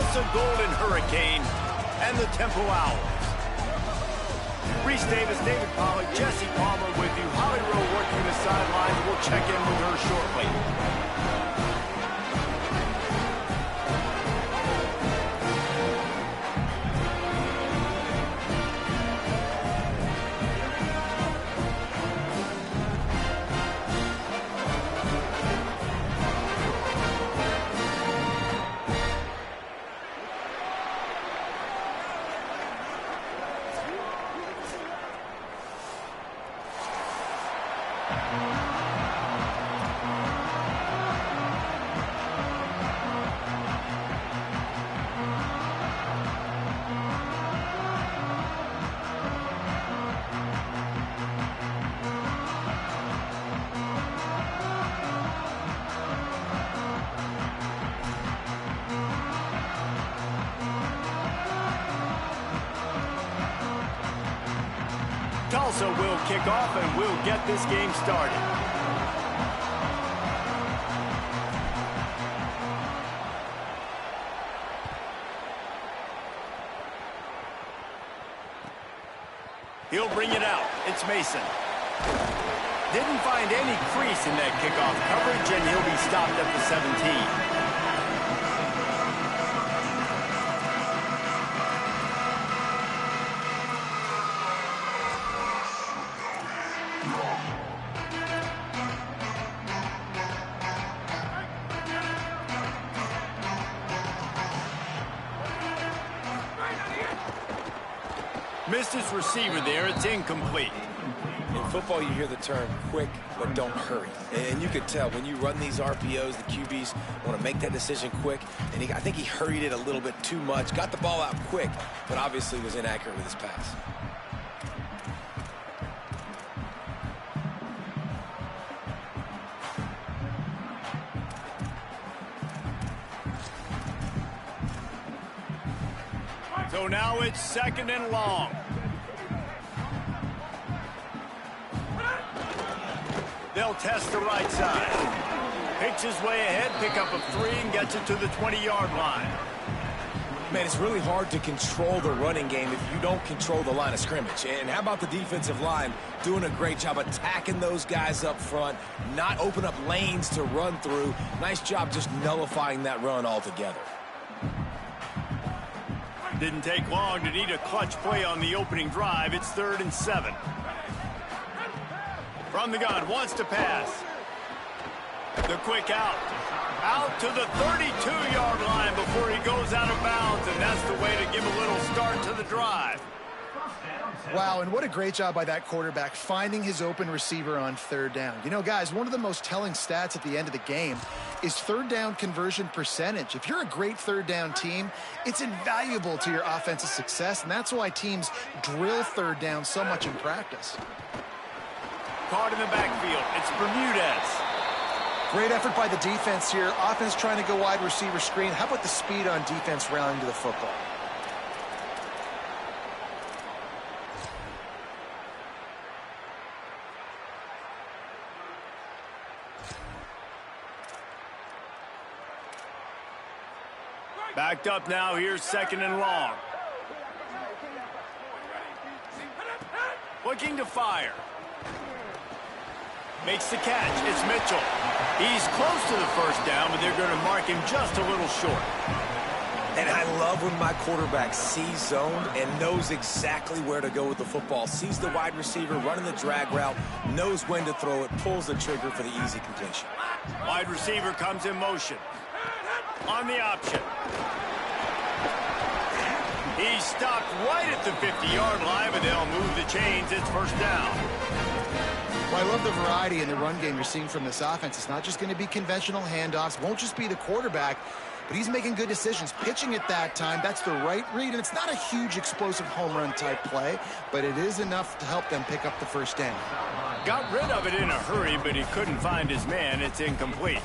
Tulsa Golden Hurricane, and the Temple Owls. Reese Davis, David Pollock, Jesse Palmer with you. Holly Rowe working the sidelines. We'll check in with her shortly. Tulsa will kick off, and we'll get this game started. He'll bring it out. It's Mason. Didn't find any crease in that kickoff coverage, and he'll be stopped at the 17. Missed his receiver there. It's incomplete. In football, you hear the term quick, but don't hurry. And you could tell when you run these RPOs, the QBs want to make that decision quick. And I think he hurried it a little bit too much. Got the ball out quick, but obviously was inaccurate with his pass. So now it's 2nd and long. They'll test the right side. Picks his way ahead, pick up a 3, and gets it to the 20-yard line. Man, it's really hard to control the running game if you don't control the line of scrimmage. And how about the defensive line doing a great job attacking those guys up front, not open up lanes to run through. Nice job just nullifying that run altogether. Didn't take long to need a clutch play on the opening drive. It's 3rd and 7. From the gun, wants to pass. The quick out. Out to the 32-yard line before he goes out of bounds, and that's the way to give a little start to the drive. Wow, and what a great job by that quarterback finding his open receiver on 3rd down. You know, guys, one of the most telling stats at the end of the game is 3rd down conversion percentage. If you're a great 3rd down team, it's invaluable to your offensive success, and that's why teams drill 3rd down so much in practice. Caught in the backfield. It's Bermudez. Great effort by the defense here. Offense trying to go wide receiver screen. How about the speed on defense rallying to the football? Backed up now. Here's 2nd and long. Looking to fire. Makes the catch. It's Mitchell. He's close to the 1st down, but they're going to mark him just a little short. And I love when my quarterback sees zoned and knows exactly where to go with the football. Sees the wide receiver running the drag route, knows when to throw it, pulls the trigger for the easy completion. Wide receiver comes in motion. On the option. He's stopped right at the 50-yard line, but they'll move the chains. It's 1st down. Well, I love the variety in the run game you're seeing from this offense. It's not just going to be conventional handoffs. Won't just be the quarterback, but he's making good decisions. Pitching at that time, that's the right read, and it's not a huge explosive home run type play, but it is enough to help them pick up the 1st down. Got rid of it in a hurry, but he couldn't find his man. It's incomplete.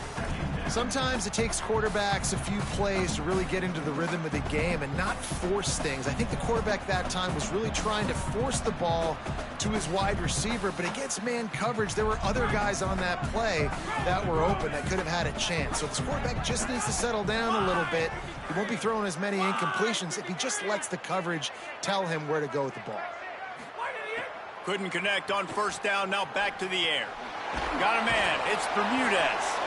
Sometimes it takes quarterbacks a few plays to really get into the rhythm of the game and not force things. I think the quarterback that time was really trying to force the ball to his wide receiver, but against man coverage, there were other guys on that play that were open that could have had a chance. So this quarterback just needs to settle down a little bit. He won't be throwing as many incompletions if he just lets the coverage tell him where to go with the ball. Couldn't connect on first down, now back to the air. Got a man, it's Bermudez.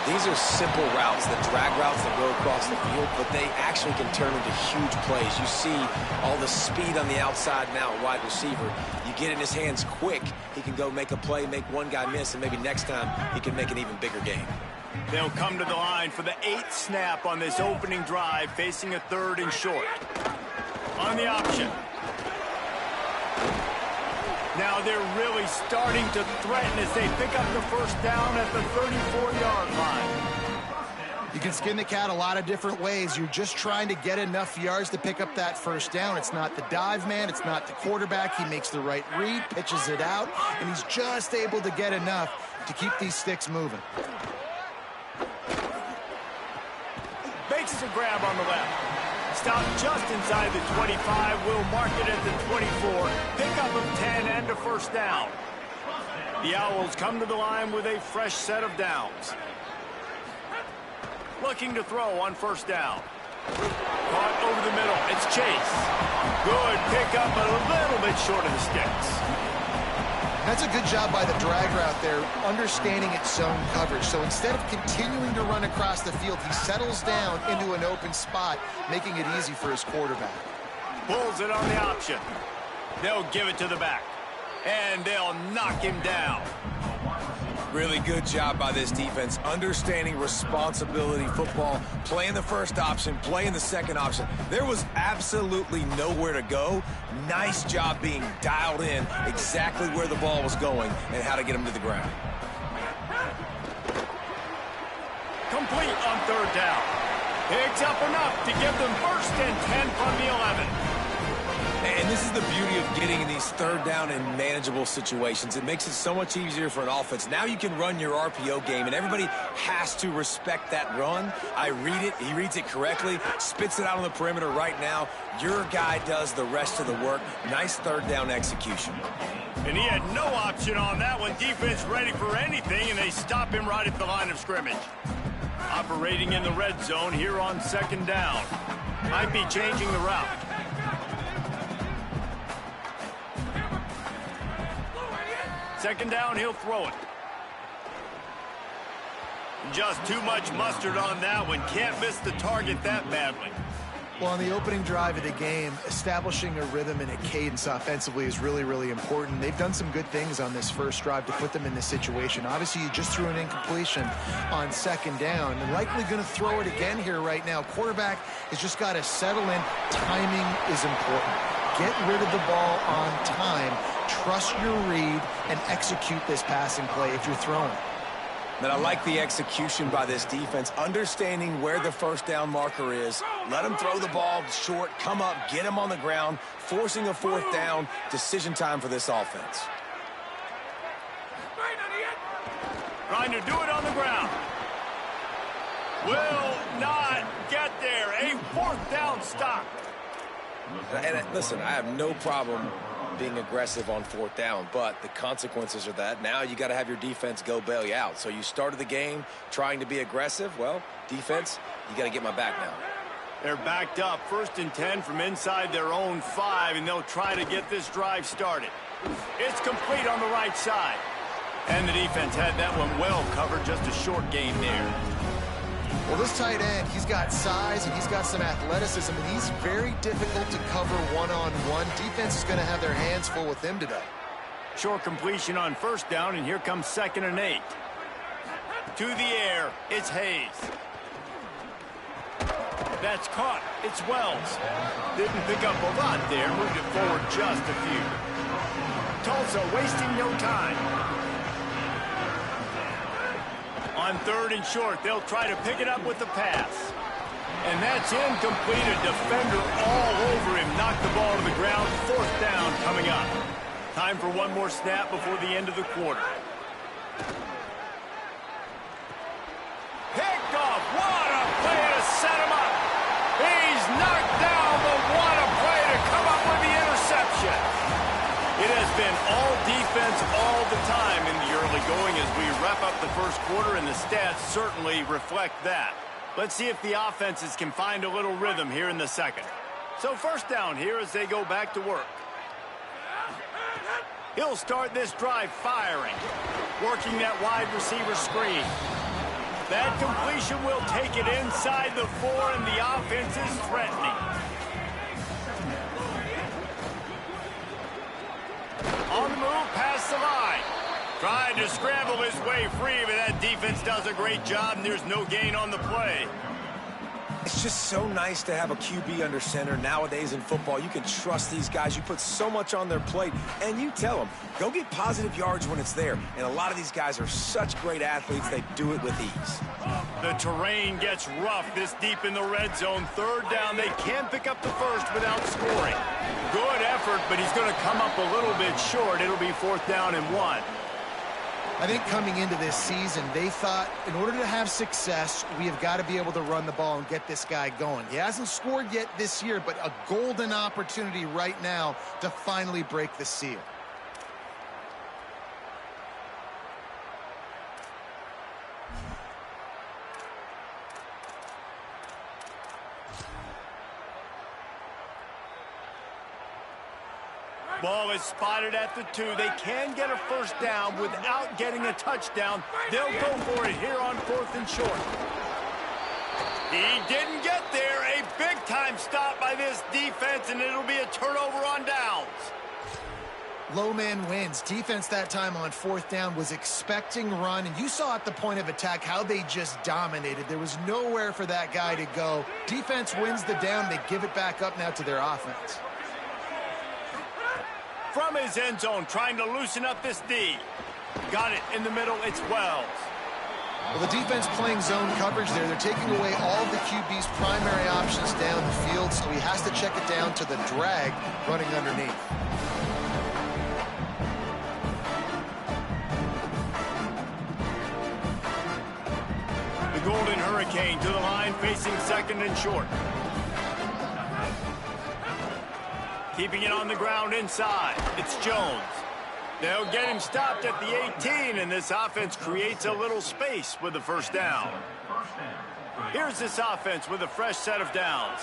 These are simple routes, the drag routes that go across the field, but they actually can turn into huge plays. You see all the speed on the outside now, wide receiver. You get in his hands quick, he can go make a play, make one guy miss, and maybe next time he can make an even bigger game. They'll come to the line for the 8th snap on this opening drive, facing a 3rd and short. On the option. Now they're really starting to threaten as they pick up the first down at the 34-yard line. You can skin the cat a lot of different ways. You're just trying to get enough yards to pick up that first down. It's not the dive man. It's not the quarterback. He makes the right read, pitches it out, and he's just able to get enough to keep these sticks moving. Makes a grab on the left. Stop just inside the 25. Will mark it at the 24. Pickup of 10 and a first down. The Owls come to the line with a fresh set of downs. Looking to throw on first down. Caught over the middle. It's Chase. Good pickup, but a little bit short of the sticks. That's a good job by the drag route there, understanding its zone coverage. So instead of continuing to run across the field, he settles down into an open spot, making it easy for his quarterback. Pulls it on the option. They'll give it to the back, and they'll knock him down. Really good job by this defense, understanding responsibility football, playing the first option, playing the second option. There was absolutely nowhere to go. Nice job being dialed in exactly where the ball was going and how to get him to the ground. Complete on 3rd down. Picks up enough to give them 1st and 10 from the 11. And this is the beauty of getting in these 3rd down and manageable situations. It makes it so much easier for an offense. Now you can run your RPO game, and everybody has to respect that run. I read it. He reads it correctly, spits it out on the perimeter right now. Your guy does the rest of the work. Nice 3rd down execution. And he had no option on that one. Defense ready for anything, and they stop him right at the line of scrimmage. Operating in the red zone here on 2nd down. Might be changing the route. Second down, he'll throw it. Just too much mustard on that one. Can't miss the target that badly. Well, on the opening drive of the game, establishing a rhythm and a cadence offensively is really, really important. They've done some good things on this first drive to put them in this situation. Obviously, you just threw an incompletion on 2nd down. And likely going to throw it again here right now. Quarterback has just got to settle in. Timing is important. Get rid of the ball on time. Trust your read and execute this passing play if you're throwing. And I like the execution by this defense, understanding where the first down marker is. Let him throw the ball short, come up, get him on the ground, forcing a 4th down. Decision time for this offense. Trying to do it on the ground. Will not get there. A 4th down stop. And listen, I have no problem being aggressive on 4th down, but the consequences are that now you got to have your defense go bail you out. So you started the game trying to be aggressive. Well, defense, you got to get my back now. They're backed up, 1st and 10 from inside their own 5, and they'll try to get this drive started. It's complete on the right side. And the defense had that one well covered, just a short gain there. Well, this tight end, he's got size and he's got some athleticism, and he's very difficult to cover one-on-one. Defense is going to have their hands full with him today. Short completion on 1st down, and here comes 2nd and 8. To the air, it's Hayes. That's caught. It's Wells. Didn't pick up a lot there. Moved it forward just a few. Tulsa wasting no time. On 3rd and short, they'll try to pick it up with the pass. And that's incomplete. A defender all over him. Knocked the ball to the ground. 4th down coming up. Time for one more snap before the end of the quarter. Pick chest. It has been all defense all the time in the early going as we wrap up the first quarter, and the stats certainly reflect that. Let's see if the offenses can find a little rhythm here in the second. So first down here as they go back to work. He'll start this drive firing, working that wide receiver screen. That completion will take it inside the 4, and the offense is threatening. On the move, past the line. Trying to scramble his way free, but that defense does a great job, and there's no gain on the play. It's just so nice to have a QB under center nowadays in football. You can trust these guys. You put so much on their plate, and you tell them, go get positive yards when it's there. And a lot of these guys are such great athletes, they do it with ease. The terrain gets rough this deep in the red zone. Third down, they can pick up the first without scoring. Good effort, but he's going to come up a little bit short. It'll be 4th down and 1. I think coming into this season, they thought in order to have success, we have got to be able to run the ball and get this guy going. He hasn't scored yet this year, but a golden opportunity right now to finally break the seal. Ball is spotted at the 2. They can get a first down without getting a touchdown. They'll go for it here on 4th and short. He didn't get there. A big-time stop by this defense, and it'll be a turnover on downs. Low man wins. Defense that time on 4th down was expecting run, and you saw at the point of attack how they just dominated. There was nowhere for that guy to go. Defense wins the down. They give it back up now to their offense. From his end zone, trying to loosen up this D. Got it in the middle. It's Wells. Well, the defense playing zone coverage there. They're taking away all of the QB's primary options down the field, so he has to check it down to the drag running underneath. The Golden Hurricane to the line, facing 2nd and short. Keeping it on the ground inside. It's Jones. They'll get him stopped at the 18, and this offense creates a little space with the first down. Here's this offense with a fresh set of downs.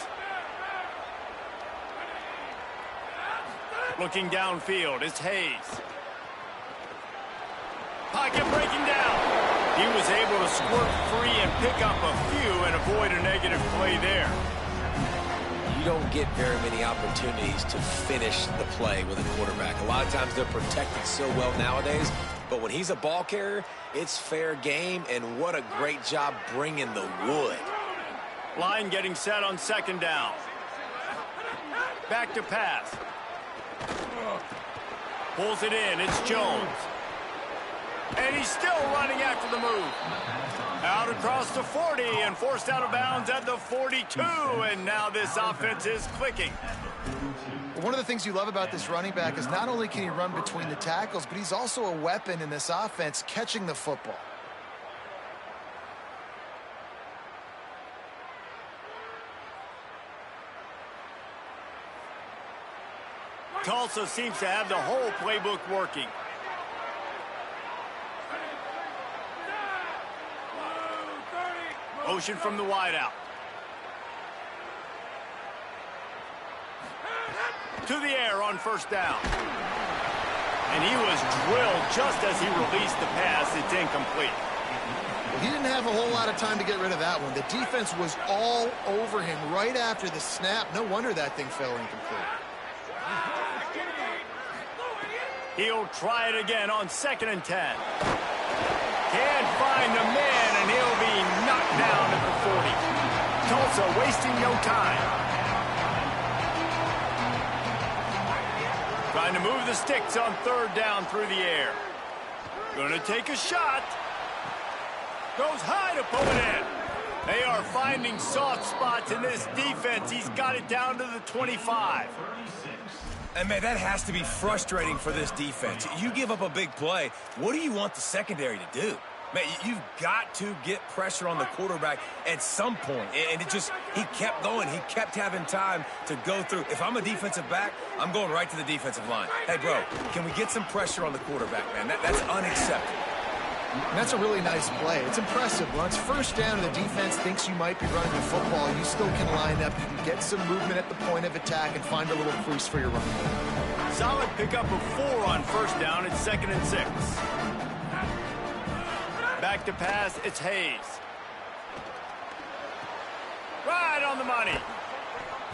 Looking downfield, it's Hayes. Pocket breaking down. He was able to squirt free and pick up a few and avoid a negative play there. You don't get very many opportunities to finish the play with a quarterback. A lot of times they're protected so well nowadays, but when he's a ball carrier, it's fair game, and what a great job bringing the wood. Line getting set on 2nd down. Back to pass. Pulls it in. It's Jones. And he's still running after the move. Out across the 40 and forced out of bounds at the 42. And now this offense is clicking. One of the things you love about this running back is not only can he run between the tackles, but he's also a weapon in this offense catching the football. Tulsa seems to have the whole playbook working. Motion from the wideout. To the air on first down. And he was drilled just as he released the pass. It's incomplete. Well, he didn't have a whole lot of time to get rid of that one. The defense was all over him right after the snap. No wonder that thing fell incomplete. He'll try it again on 2nd and 10. Can't find the man, and he'll be knocked down at the 40. Tulsa wasting no time. Trying to move the sticks on 3rd down through the air. Gonna take a shot. Goes high to pull it in. They are finding soft spots in this defense. He's got it down to the 25. And, man, that has to be frustrating for this defense. You give up a big play. What do you want the secondary to do? Man, you've got to get pressure on the quarterback at some point. And he kept going. He kept having time to go through. If I'm a defensive back, I'm going right to the defensive line. Hey, bro, can we get some pressure on the quarterback, man? That's unacceptable. And that's a really nice play. It's impressive. When it's first down and the defense thinks you might be running the football, you still can line up. You can get some movement at the point of attack and find a little crease for your run. Solid pickup of 4 on first down. It's 2nd and 6. Back to pass, it's Hayes. Right on the money.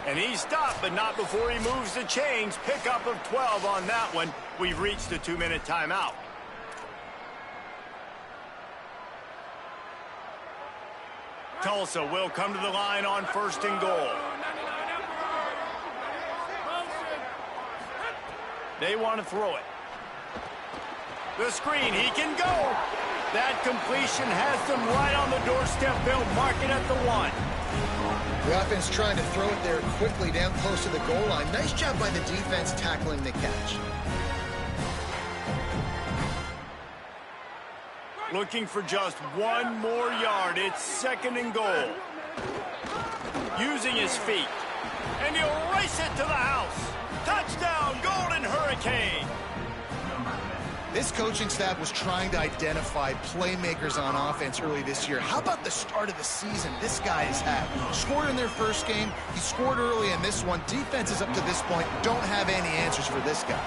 And he stopped, but not before he moves the chains. Pickup of 12 on that one. We've reached the 2-minute timeout. Tulsa will come to the line on 1st and goal. They want to throw it. The screen, he can go. That completion has them right on the doorstep. They'll mark it at the 1. The offense trying to throw it there quickly down close to the goal line. Nice job by the defense tackling the catch. Looking for just 1 more yard. It's 2nd and goal. Using his feet. And he'll race it to the house. Touchdown, Golden Hurricane. This coaching staff was trying to identify playmakers on offense early this year. How about the start of the season this guy has had? Scored in their first game. He scored early in this one. Defenses up to this point don't have any answers for this guy.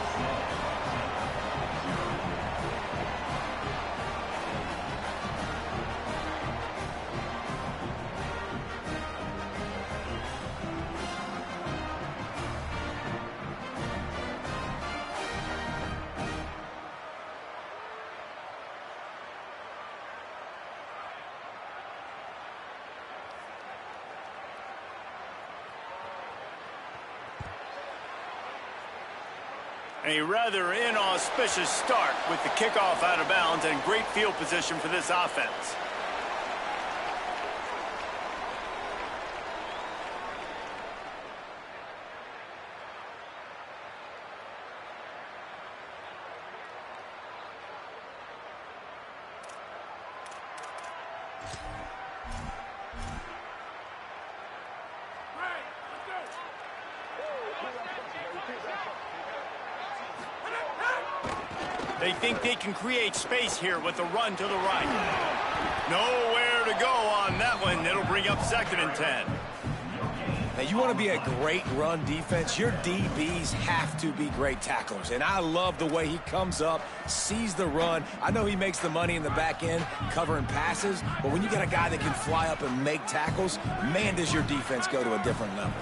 A rather inauspicious start with the kickoff out of bounds and great field position for this offense. They think they can create space here with the run to the right. Nowhere to go on that one. It'll bring up 2nd and 10. Now, you want to be a great run defense, your DBs have to be great tacklers. And I love the way he comes up, sees the run. I know he makes the money in the back end covering passes, but when you got a guy that can fly up and make tackles, man, does your defense go to a different level.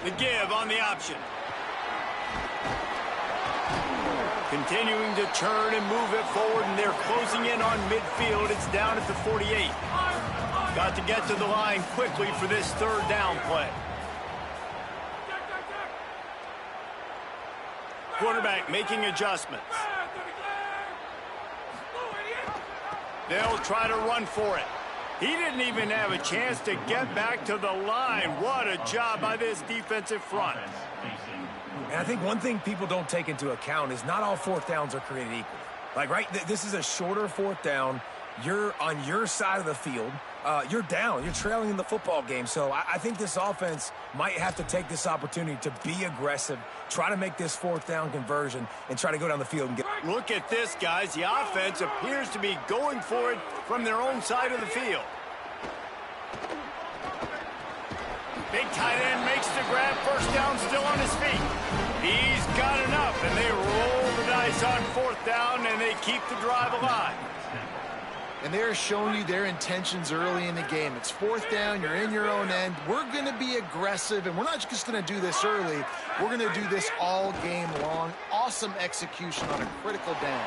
The give on the option. Continuing to turn and move it forward, and they're closing in on midfield. It's down at the 48. Got to get to the line quickly for this 3rd down play. Quarterback making adjustments. They'll try to run for it. He didn't even have a chance to get back to the line. What a job by this defensive front. And I think one thing people don't take into account is not all 4th downs are created equal. Like, right, this is a shorter 4th down. You're on your side of the field. You're down. You're trailing in the football game. So I think this offense might have to take this opportunity to be aggressive, try to make this 4th down conversion, and try to go down the field and get... Look at this, guys. The offense appears to be going for it from their own side of the field. Big tight end makes the grab. 1st down, still on his feet. He's got enough, and they roll the dice on 4th down, and they keep the drive alive. And they're showing you their intentions early in the game. It's 4th down. You're in your own end. We're going to be aggressive, and we're not just going to do this early. We're going to do this all game long. Awesome execution on a critical down.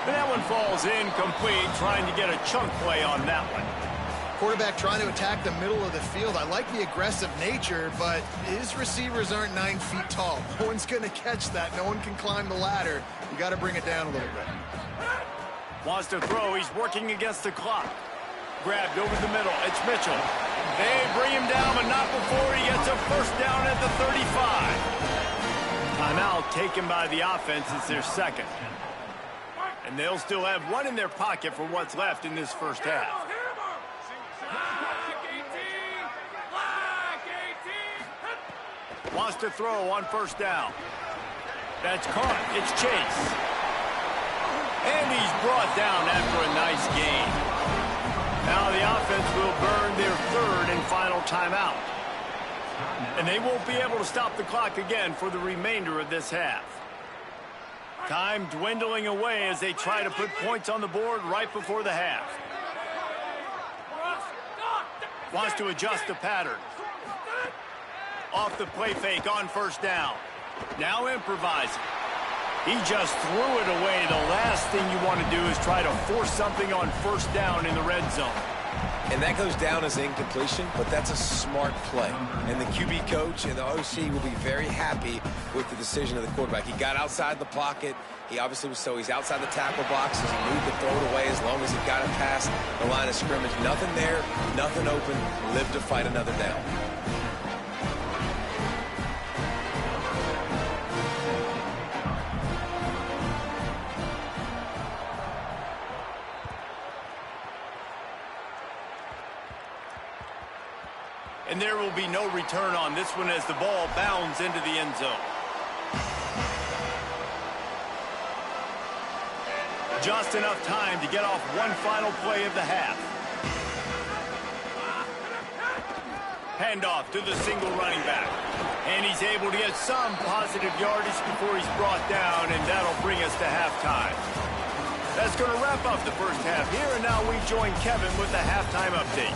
And that one falls incomplete, trying to get a chunk play on that one. Quarterback trying to attack the middle of the field. I like the aggressive nature, but his receivers aren't 9 feet tall. No one's going to catch that. No one can climb the ladder. You got to bring it down a little bit. Wants to throw. He's working against the clock. Grabbed over the middle. It's Mitchell. They bring him down, but not before he gets a 1st down at the 35. Timeout taken by the offense. It's their 2nd. And they'll still have one in their pocket for what's left in this first half. Wants to throw on first down. That's caught. It's Chase. And he's brought down after a nice gain. Now the offense will burn their third and final timeout. And they won't be able to stop the clock again for the remainder of this half. Time dwindling away as they try to put points on the board right before the half. Wants to adjust the pattern. Off the play fake on first down. Now improvising. He just threw it away. The last thing you want to do is try to force something on first down in the red zone. And that goes down as incompletion, but that's a smart play. And the QB coach and the OC will be very happy with the decision of the quarterback. He got outside the pocket. He obviously was he's outside the tackle box as he moved to throw it away as long as he got it past the line of scrimmage. Nothing there, nothing open. Live to fight another down. And there will be no return on this one as the ball bounds into the end zone. Just enough time to get off one final play of the half. Handoff to the single running back. And he's able to get some positive yardage before he's brought down, and that'll bring us to halftime. That's going to wrap up the first half here, and now we join Kevin with the halftime update.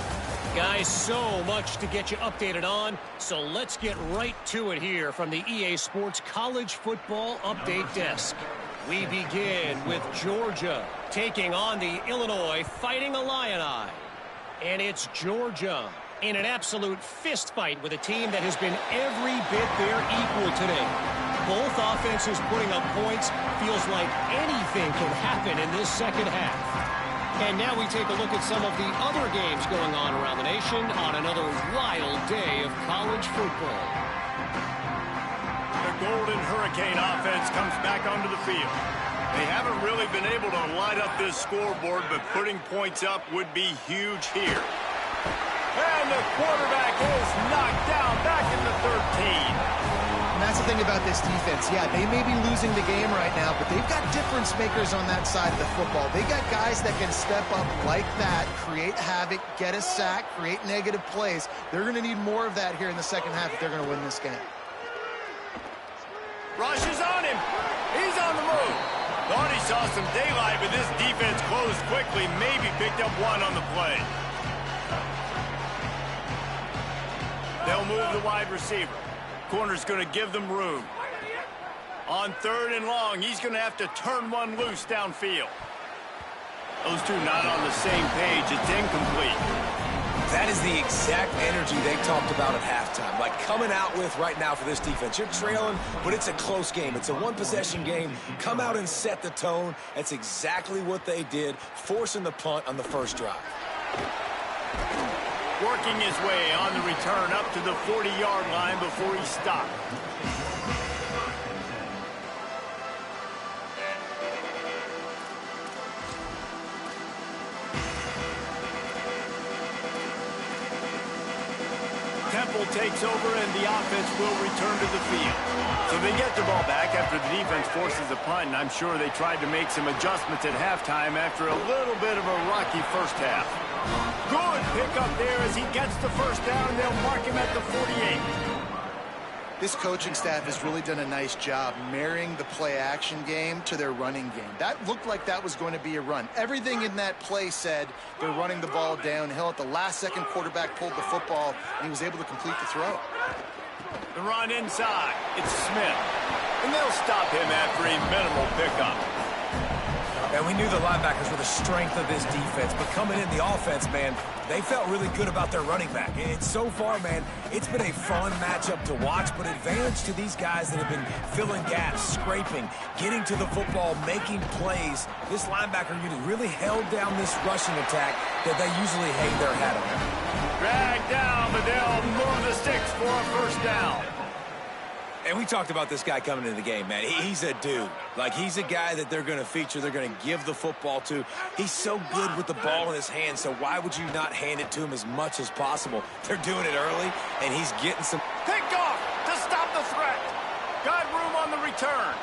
Guys, so much to get you updated on, so let's get right to it here from the EA Sports College Football Update Desk. We begin with Georgia taking on the Illinois Fighting Illini. And it's Georgia in an absolute fist fight with a team that has been every bit their equal today. Both offenses putting up points. Feels like anything can happen in this second half. And now we take a look at some of the other games going on around the nation on another wild day of college football. The Golden Hurricane offense comes back onto the field. They haven't really been able to light up this scoreboard, but putting points up would be huge here. And the quarterback is knocked down back in the 13. And that's the thing about this defense. Yeah, they may be losing the game right now, but they've got difference makers on that side of the football. They got guys that can step up like that, create havoc, get a sack, create negative plays. They're going to need more of that here in the second half if they're going to win this game. Rush is on him. He's on the move. Thought he saw some daylight, but this defense closed quickly. Maybe picked up one on the play. They'll move the wide receiver. Corner's going to give them room. On third and long, he's going to have to turn one loose downfield. Those two not on the same page. It's incomplete. That is the exact energy they talked about at halftime. Like coming out with right now for this defense. You're trailing, but it's a close game. It's a one-possession game. Come out and set the tone. That's exactly what they did, forcing the punt on the first drive. Working his way on the return up to the 40-yard line before he stopped. Temple takes over and the offense will return to the field. So they get the ball back after the defense forces a punt, and I'm sure they tried to make some adjustments at halftime after a little bit of a rocky first half. Good pickup there as he gets the first down, and they'll mark him at the 48. This coaching staff has really done a nice job marrying the play-action game to their running game. That looked like that was going to be a run. Everything in that play said they're running the ball downhill. At the last second, quarterback pulled the football, and he was able to complete the throw. The run inside. It's Smith. And they'll stop him after a minimal pickup. And we knew the linebackers were the strength of this defense, but coming in the offense, man, they felt really good about their running back. And so far, man, it's been a fun matchup to watch, but advantage to these guys that have been filling gaps, scraping, getting to the football, making plays. This linebacker unit really held down this rushing attack that they usually hang their hat on. Dragged down, but they'll move the sticks for a first down. And we talked about this guy coming into the game, man. He's a dude. Like, he's a guy that they're going to feature, they're going to give the football to. He's so good with the ball in his hands, so why would you not hand it to him as much as possible? They're doing it early, and he's getting some... Picked off to stop the threat. Got room on the return.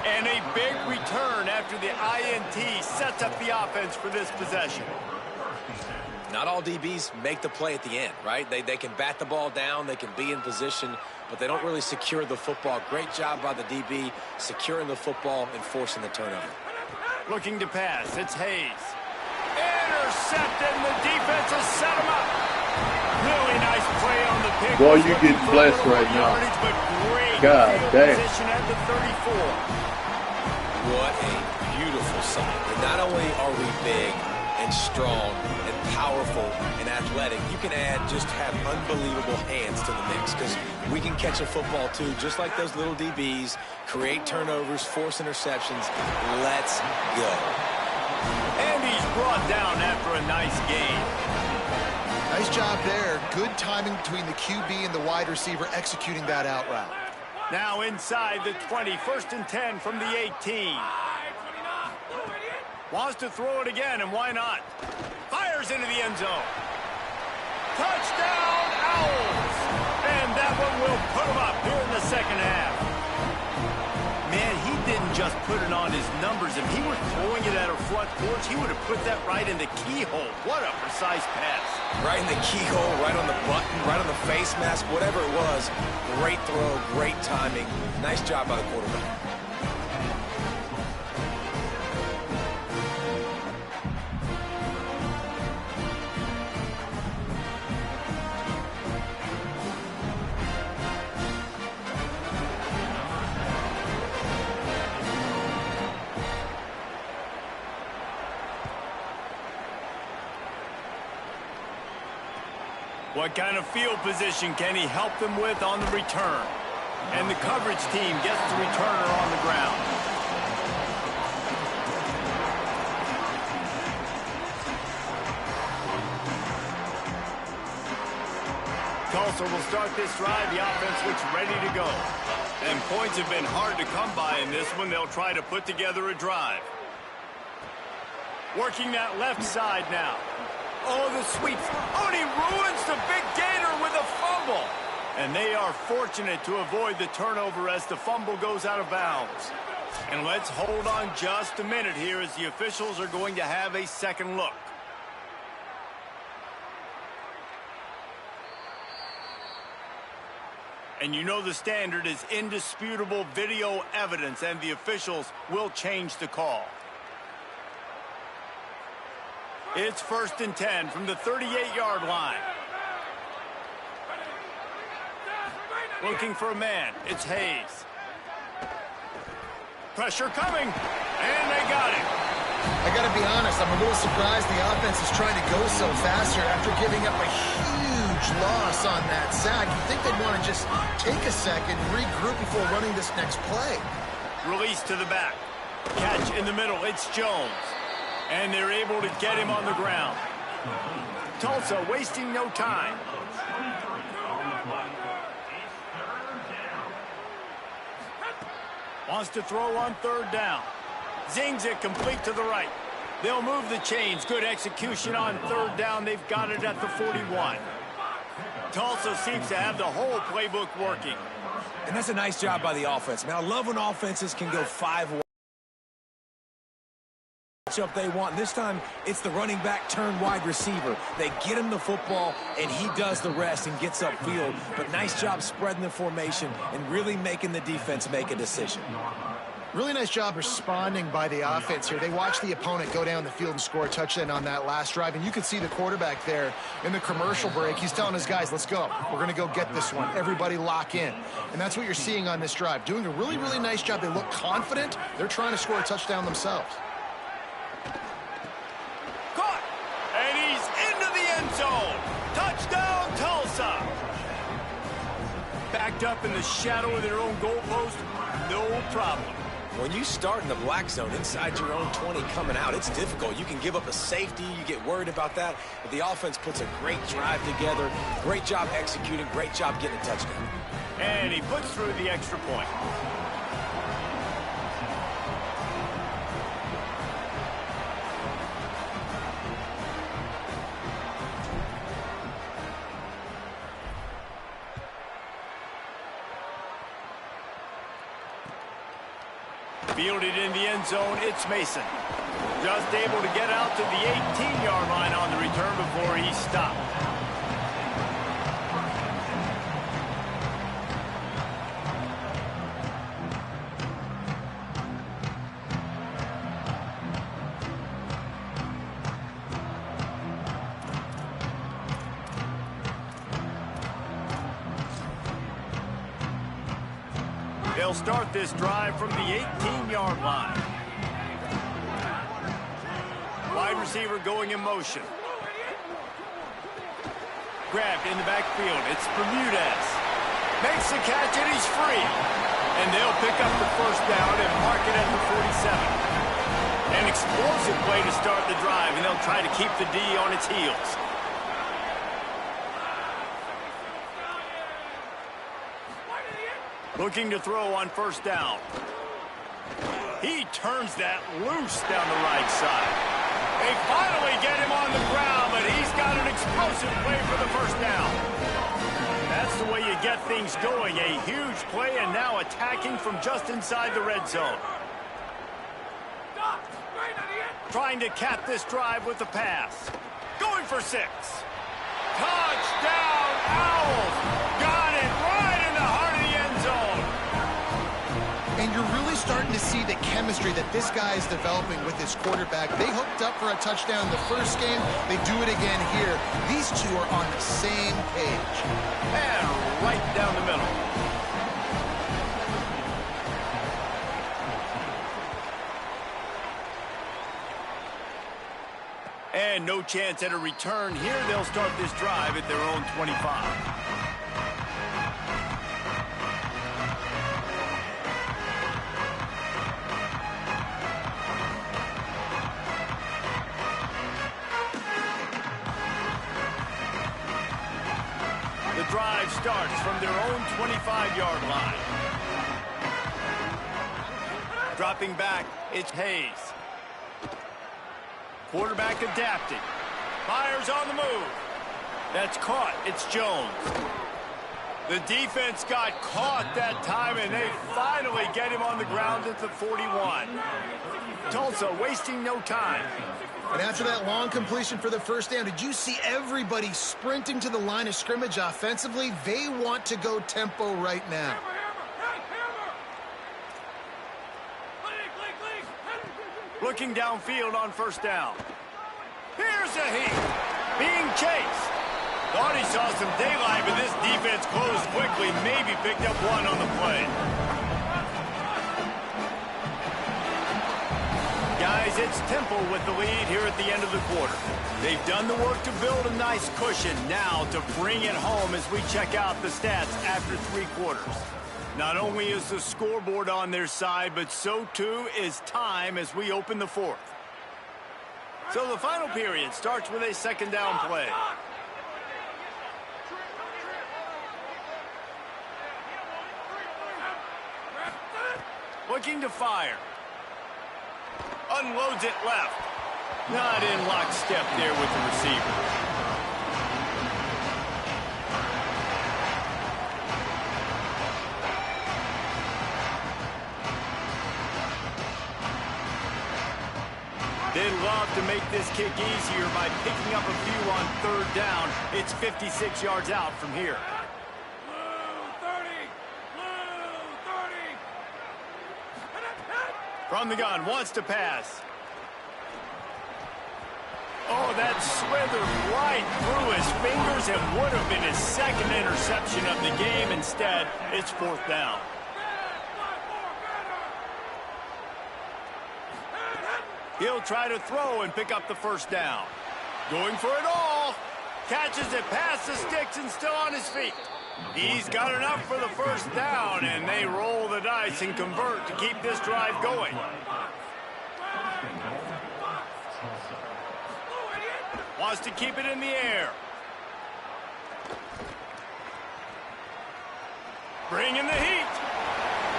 And a big return after the INT sets up the offense for this possession. Not all DBs make the play at the end, right? They can bat the ball down, they can be in position, but they don't really secure the football. Great job by the DB securing the football and forcing the turnover. Looking to pass, it's Hayes. Intercepted, and the defense has set him up. Really nice play on the pick. Boy, you get blessed right now. God damn. Position at the 34. What a beautiful sight. And not only are we big and strong and powerful and athletic, you can just have unbelievable hands to the mix, because we can catch a football too, just like those little DBs, create turnovers, force interceptions. Let's go. And he's brought down after a nice gain. Nice job there. Good timing between the QB and the wide receiver executing that out route. Now inside the 20, 1st and 10 from the 18. Wants to throw it again, and why not? Fires into the end zone. Touchdown, Owls! And that one will put him up here in the second half. Man, he didn't just put it on his numbers. If he were throwing it at a front porch, he would have put that right in the keyhole. What a precise pass. Right in the keyhole, right on the button, right on the face mask, whatever it was. Great throw, great timing. Nice job by the quarterback. What kind of field position can he help them with on the return? And the coverage team gets the returner on the ground. Tulsa will start this drive. The offense looks ready to go. And points have been hard to come by in this one. They'll try to put together a drive. Working that left side now. Oh, the sweeps. Oh, and he ruins the big gator with a fumble. And they are fortunate to avoid the turnover as the fumble goes out of bounds. And let's hold on just a minute here as the officials are going to have a second look. And you know the standard is indisputable video evidence, and the officials will change the call. It's 1st and 10 from the 38-yard line. Looking for a man. It's Hayes. Pressure coming. And they got it. I got to be honest, I'm a little surprised the offense is trying to go so fast here after giving up a huge loss on that sack. You think they'd want to just take a second, regroup before running this next play. Release to the back. Catch in the middle. It's Jones. And they're able to get him on the ground. Tulsa wasting no time. Wants to throw on 3rd down. Zings it complete to the right. They'll move the chains. Good execution on 3rd down. They've got it at the 41. Tulsa seems to have the whole playbook working. And that's a nice job by the offense. Man, I love when offenses can go 5 wide. Up they want. This time it's the running back turn wide receiver. They get him the football and he does the rest and gets upfield. But nice job spreading the formation and really making the defense make a decision. Really nice job responding by the offense here. They watched the opponent go down the field and score a touchdown on that last drive, and you could see the quarterback there in the commercial break. He's telling his guys, let's go. We're going to go get this one. Everybody lock in. And that's what you're seeing on this drive. Doing a really, really nice job. They look confident. They're trying to score a touchdown themselves. Caught! And he's into the end zone. Touchdown, Tulsa! Backed up in the shadow of their own goalpost, no problem. When you start in the black zone inside your own 20 coming out, it's difficult. You can give up a safety. You get worried about that. But the offense puts a great drive together. Great job executing. Great job getting a touchdown. And he puts through the extra point. Fielded in the end zone, it's Mason. Just able to get out to the 18-yard line on the return before he stopped. They'll start this drive from the 18-yard line. Wide receiver going in motion. Grabbed in the backfield. It's Bermudez. Makes the catch and he's free. And they'll pick up the first down and mark it at the 47. An explosive play to start the drive, and they'll try to keep the D on its heels. Looking to throw on first down. He turns that loose down the right side. They finally get him on the ground, but he's got an explosive play for the first down. That's the way you get things going. A huge play, and now attacking from just inside the red zone. Trying to cap this drive with the pass. Going for 6. Touchdown, Owls! Got it right in the heart of the end zone. And you're really starting to see the chemistry that this guy is developing with his quarterback. They hooked up for a touchdown the first game. They do it again here. These two are on the same page. And right down the middle. And no chance at a return here. They'll start this drive at their own 25. The drive starts from their own 25-yard line. Dropping back, it's Hayes. Quarterback adapting. Fires on the move. That's caught. It's Jones. The defense got caught that time, and they finally get him on the ground at the 41. Tulsa wasting no time. And after that long completion for the first down, did you see everybody sprinting to the line of scrimmage offensively? They want to go tempo right now. Looking downfield on first down. Here's a heat. Being chased. Thought he saw some daylight, but this defense closed quickly. Maybe picked up one on the play. Guys, it's Temple with the lead here at the end of the quarter. They've done the work to build a nice cushion. Now to bring it home as we check out the stats after 3 quarters. Not only is the scoreboard on their side, but so too is time as we open the 4th. So the final period starts with a second down play. Looking to fire. Unloads it left. Not in lockstep there with the receiver. They'd love to make this kick easier by picking up a few on third down. It's 56 yards out from here. From the gun, wants to pass. Oh, that slithered right through his fingers and would have been his second interception of the game. Instead, it's 4th down. He'll try to throw and pick up the first down. Going for it all. Catches it past the sticks and still on his feet. He's got enough for the first down, and they roll the dice and convert to keep this drive going. Wants to keep it in the air. Bringing the heat.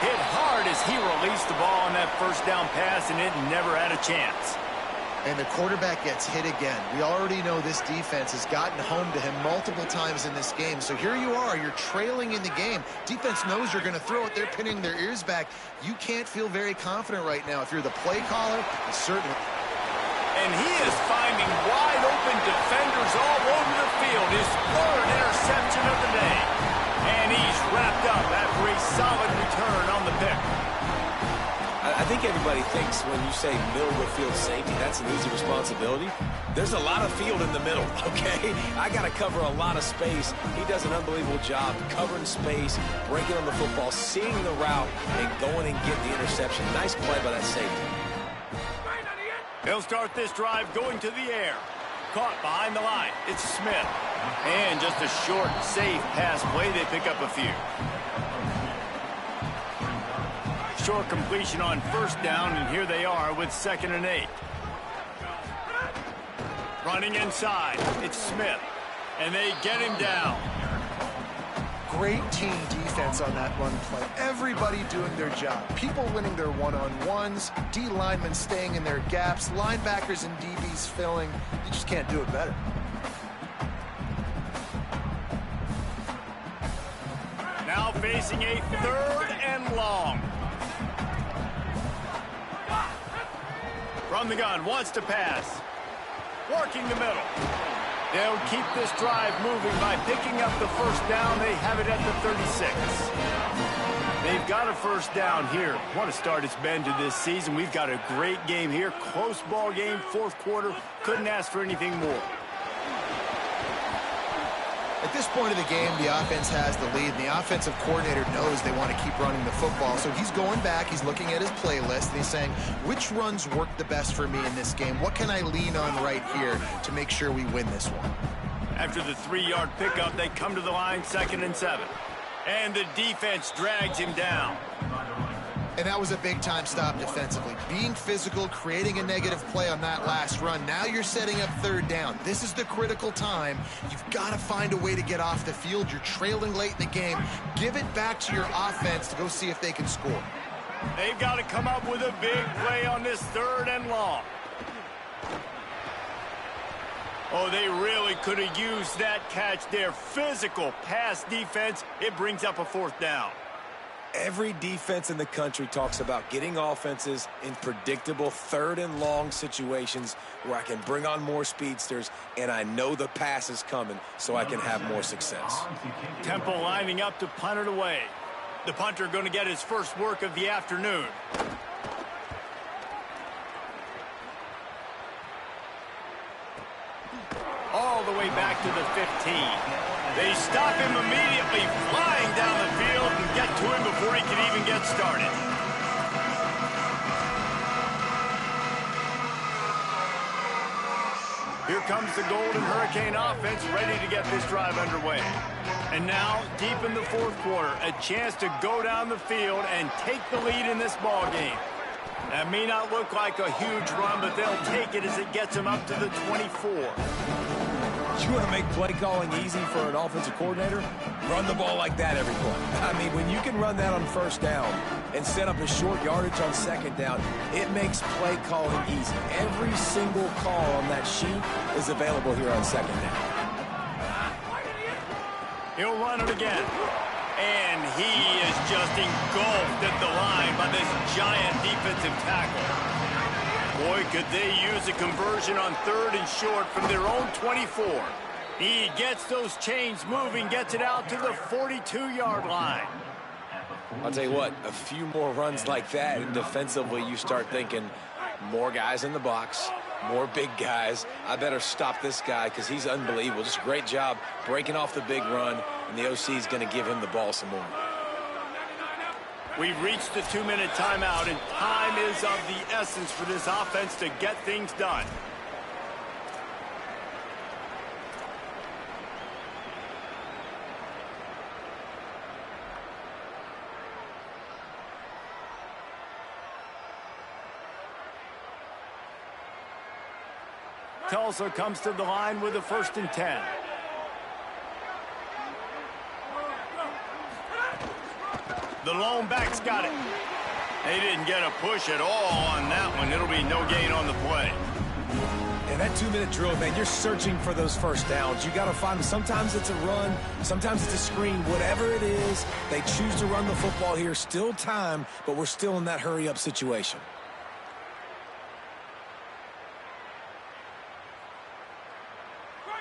Hit hard as he released the ball on that first down pass, and it never had a chance. And the quarterback gets hit again. We already know this defense has gotten home to him multiple times in this game. So here you are, you're trailing in the game. Defense knows you're going to throw it. They're pinning their ears back. You can't feel very confident right now. If you're the play caller, certainly. And he is finding wide open defenders all over the field. His third interception of the day. And he's wrapped up after a solid return on the pick. I think everybody thinks when you say middle of the field safety, that's an easy responsibility. There's a lot of field in the middle, okay? I got to cover a lot of space. He does an unbelievable job covering space, breaking on the football, seeing the route, and going and getting the interception. Nice play by that safety. They'll start this drive going to the air. Caught behind the line. It's Smith. And just a short, safe pass play. They pick up a few. Short completion on first down, and here they are with 2nd and 8. Running inside, it's Smith, and they get him down. Great team defense on that run play. Everybody doing their job. People winning their one-on-ones, D linemen staying in their gaps, linebackers and DBs filling. You just can't do it better. Now facing a 3rd and long. From the gun, wants to pass. Working the middle. They'll keep this drive moving by picking up the first down. They have it at the 36. They've got a first down here. What a start it's been to this season. We've got a great game here. Close ball game, 4th quarter. Couldn't ask for anything more. At this point of the game, the offense has the lead, and the offensive coordinator knows they want to keep running the football. So he's going back, he's looking at his playlist, and he's saying, which runs work the best for me in this game? What can I lean on right here to make sure we win this one? After the 3-yard pickup, they come to the line, 2nd and 7. And the defense drags him down. And that was a big-time stop defensively. Being physical, creating a negative play on that last run. Now you're setting up 3rd down. This is the critical time. You've got to find a way to get off the field. You're trailing late in the game. Give it back to your offense to go see if they can score. They've got to come up with a big play on this 3rd and long. Oh, they really could have used that catch there. Physical pass defense. It brings up a 4th down. Every defense in the country talks about getting offenses in predictable 3rd and long situations where I can bring on more speedsters and I know the pass is coming so I can have more success. Temple lining up to punt it away. The punter going to get his first work of the afternoon. All the way back to the 15. They stop him immediately, flying down the field, and get to him before he can even get started. Here comes the Golden Hurricane offense, ready to get this drive underway. And now, deep in the 4th quarter, a chance to go down the field and take the lead in this ball game. That may not look like a huge run, but they'll take it as it gets them up to the 24. You want to make play calling easy for an offensive coordinator? Run the ball like that every play. I mean, when you can run that on 1st down and set up a short yardage on 2nd down, it makes play calling easy. Every single call on that sheet is available here on 2nd down. He'll run it again. And he is just engulfed at the line by this giant defensive tackle. Boy, could they use a conversion on 3rd and short from their own 24. He gets those chains moving, gets it out to the 42-yard line. I'll tell you what, a few more runs like that, and defensively you start thinking more guys in the box, more big guys. I better stop this guy because he's unbelievable. Just a great job breaking off the big run, and the OC is going to give him the ball some more. We've reached the 2-minute timeout, and time is of the essence for this offense to get things done. Tulsa comes to the line with a 1st and 10. The lone back's got it. They didn't get a push at all on that one. It'll be no gain on the play. And that 2-minute drill, man, you're searching for those first downs. You got to find them. Sometimes it's a run. Sometimes it's a screen. Whatever it is, they choose to run the football here. Still time, but we're still in that hurry-up situation.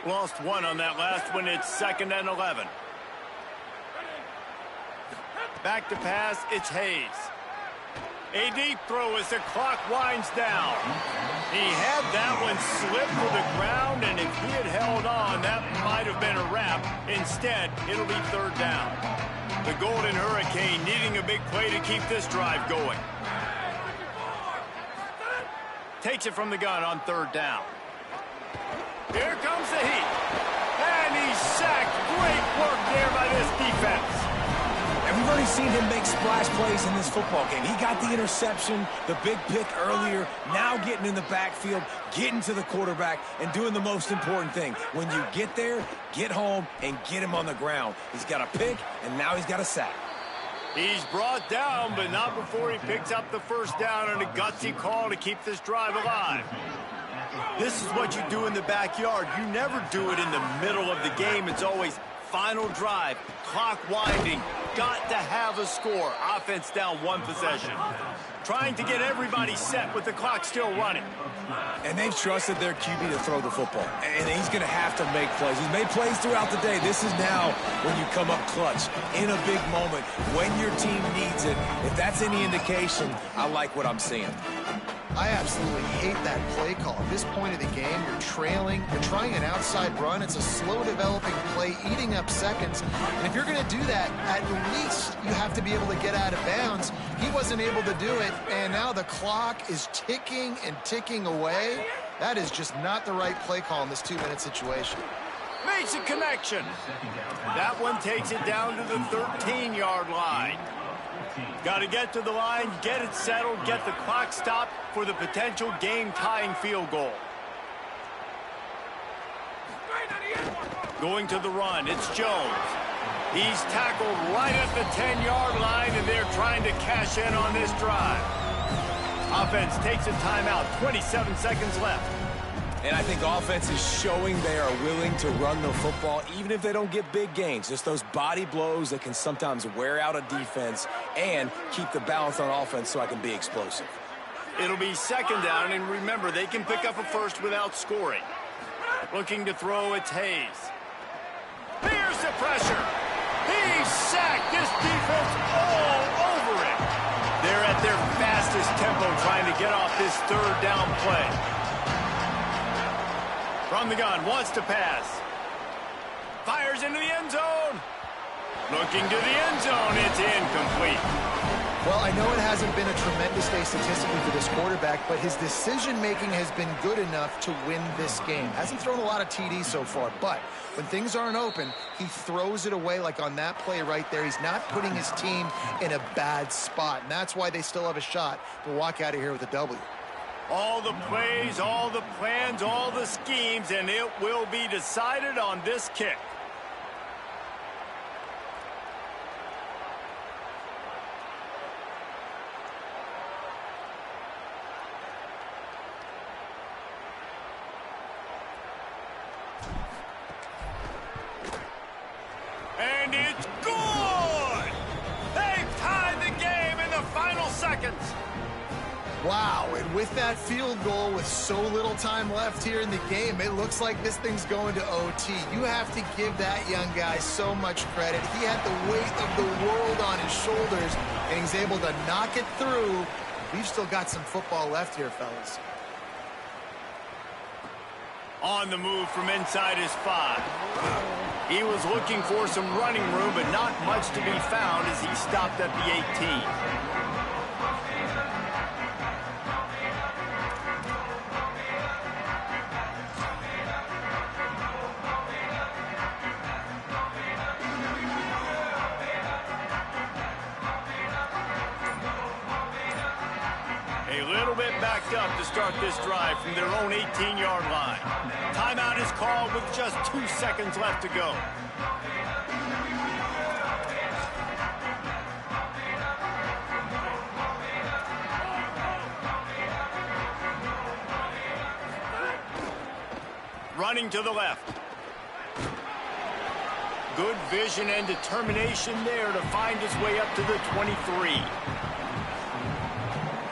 Lost one on that last one. It's 2nd and 11. Back to pass. It's Hayes. A deep throw as the clock winds down. He had that one slip to the ground, and if he had held on, that might have been a wrap. Instead, it'll be 3rd down. The Golden Hurricane needing a big play to keep this drive going. Takes it from the gun on 3rd down. Here comes the heat. And he's sacked. Great work there by this defense. And we've already seen him make splash plays in this football game. He got the interception, the big pick earlier, now getting in the backfield, getting to the quarterback, and doing the most important thing. When you get there, get home, and get him on the ground. He's got a pick, and now he's got a sack. He's brought down, but not before he picks up the 1st down and a gutsy call to keep this drive alive. This is what you do in the backyard. You never do it in the middle of the game. It's always final drive, clock winding, got to have a score. Offense down 1 possession. Trying to get everybody set with the clock still running. And they've trusted their QB to throw the football. And he's going to have to make plays. He's made plays throughout the day. This is now when you come up clutch in a big moment when your team needs it. If that's any indication, I like what I'm seeing. I absolutely hate that play call. At this point of the game, you're trailing, you're trying an outside run. It's a slow developing play, eating up seconds. And if you're going to do that, at least you have to be able to get out of bounds. He wasn't able to do it, and now the clock is ticking and ticking away. That is just not the right play call in this 2-minute situation. Makes a connection. That one takes it down to the 13-yard line. Got to get to the line, get it settled, get the clock stopped for the potential game-tying field goal. Going to the run, it's Jones. He's tackled right at the 10-yard line, and they're trying to cash in on this drive. Offense takes a timeout, 27 seconds left. And I think offense is showing they are willing to run the football, even if they don't get big gains. Just those body blows that can sometimes wear out a defense and keep the balance on offense so I can be explosive. It'll be 2nd down, and remember, they can pick up a first without scoring. Looking to throw, it's Hayes. Here's the pressure. He's sacked. This defense all over it. They're at their fastest tempo trying to get off this 3rd down play. From the gun, wants to pass. Fires into the end zone. Looking to the end zone, it's incomplete. Well, I know it hasn't been a tremendous day statistically for this quarterback, but his decision-making has been good enough to win this game. Hasn't thrown a lot of TDs so far, but when things aren't open, he throws it away like on that play right there. He's not putting his team in a bad spot, and that's why they still have a shot to walk out of here with a W. All the plays, all the plans, all the schemes, and it will be decided on this kick. And it's good! They've tied the game in the final seconds. Wow, and with that field goal with so little time left here in the game, it looks like this thing's going to OT. You have to give that young guy so much credit. He had the weight of the world on his shoulders, and he's able to knock it through. We've still got some football left here, fellas. On the move from inside his 5. He was looking for some running room, but not much to be found as he stopped at the 18. Backed up to start this drive from their own 18-yard line. Timeout is called with just 2 seconds left to go. running to the left. Good vision and determination there to find his way up to the 23.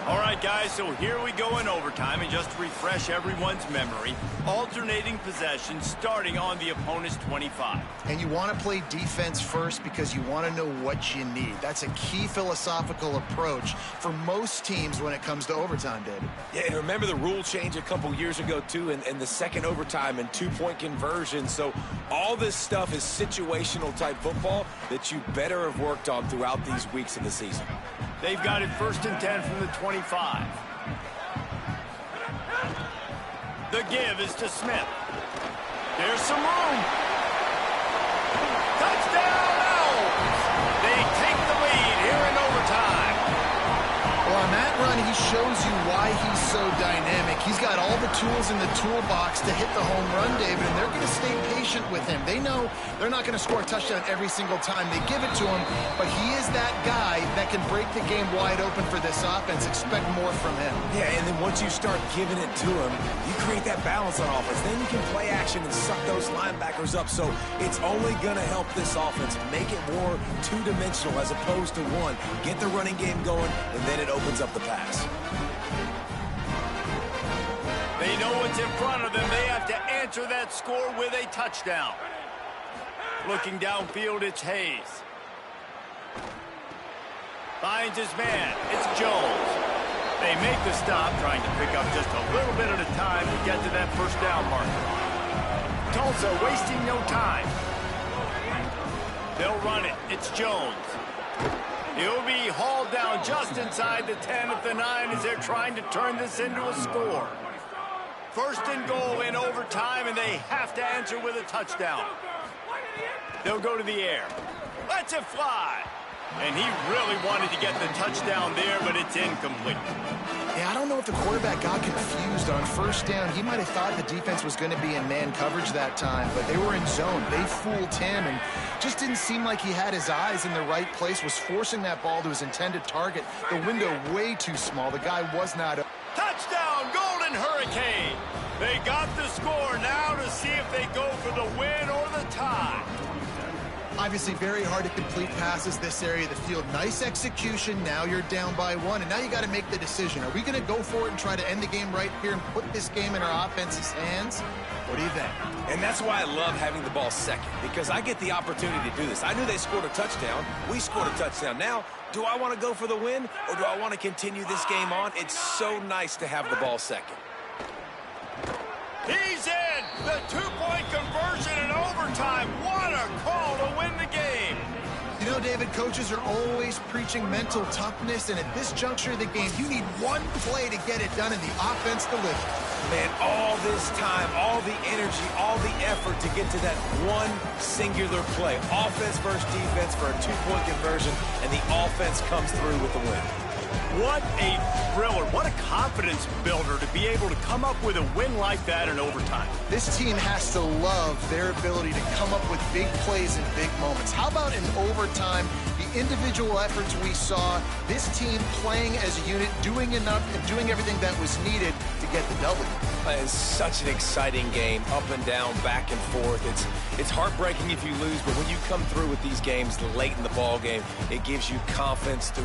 All right, guys, so here we go in overtime, and just to refresh everyone's memory, alternating possession starting on the opponent's 25. And you want to play defense first because you want to know what you need. That's a key philosophical approach for most teams when it comes to overtime, David. Yeah, and remember the rule change a couple years ago, too, and the second overtime and two-point conversion. So all this stuff is situational-type football that you better have worked on throughout these weeks of the season. They've got it 1st and 10 from the 25. The give is to Smith. There's some room. Touchdown, Owls! They take the lead here in overtime. Well, on that run, he shows you why he's so dynamic. He's got all the tools in the toolbox to hit the home run, David, and they're going to stay patient with him. They know they're not going to score a touchdown every single time they give it to him, but he is that guy that can break the game wide open for this offense. Expect more from him. Yeah, and then once you start giving it to him, you create that balance on offense. Then you can play action and suck those linebackers up. So it's only going to help this offense make it more two-dimensional as opposed to one. Get the running game going, and then it opens up the pass. They know what's in front of them. They have to answer that score with a touchdown. Looking downfield, it's Hayes. Finds his man. It's Jones. They make the stop, trying to pick up just a little bit at a time to get to that first down marker. Tulsa wasting no time. They'll run it. It's Jones. He'll be hauled down just inside the 10 at the 9 as they're trying to turn this into a score. 1st and goal in overtime, and they have to answer with a touchdown. They'll go to the air. Lets it fly. And he really wanted to get the touchdown there, but it's incomplete. Yeah, I don't know if the quarterback got confused on 1st down. He might have thought the defense was going to be in man coverage that time, but they were in zone. They fooled him and just didn't seem like he had his eyes in the right place, was forcing that ball to his intended target. The window way too small. The guy was not... Touchdown, Golden Hurricane. They got the score now to see if they go for the win or the tie. Obviously very hard to complete passes this area of the field. Nice execution. Now you're down by 1, and now you got to make the decision. Are we going to go for it and try to end the game right here and put this game in our offense's hands? What do you think? And that's why I love having the ball second, because I get the opportunity to do this. I knew they scored a touchdown. We scored a touchdown. Now, do I want to go for the win, or do I want to continue this game on? It's so nice to have the ball second. He's in! The two-point conversion in overtime. What a call to win the game! You know, David, coaches are always preaching mental toughness, and at this juncture of the game, you need one play to get it done, and the offense delivers. Man, all this time, all the energy, all the effort to get to that one singular play. Offense versus defense for a two-point conversion, and the offense comes through with the win. What a thriller. What a confidence builder to be able to come up with a win like that in overtime. This team has to love their ability to come up with big plays in big moments. How about in overtime, the individual efforts we saw, this team playing as a unit, doing enough and doing everything that was needed to get the W. It's such an exciting game, up and down, back and forth. It's heartbreaking if you lose, but when you come through with these games late in the ball game, it gives you confidence to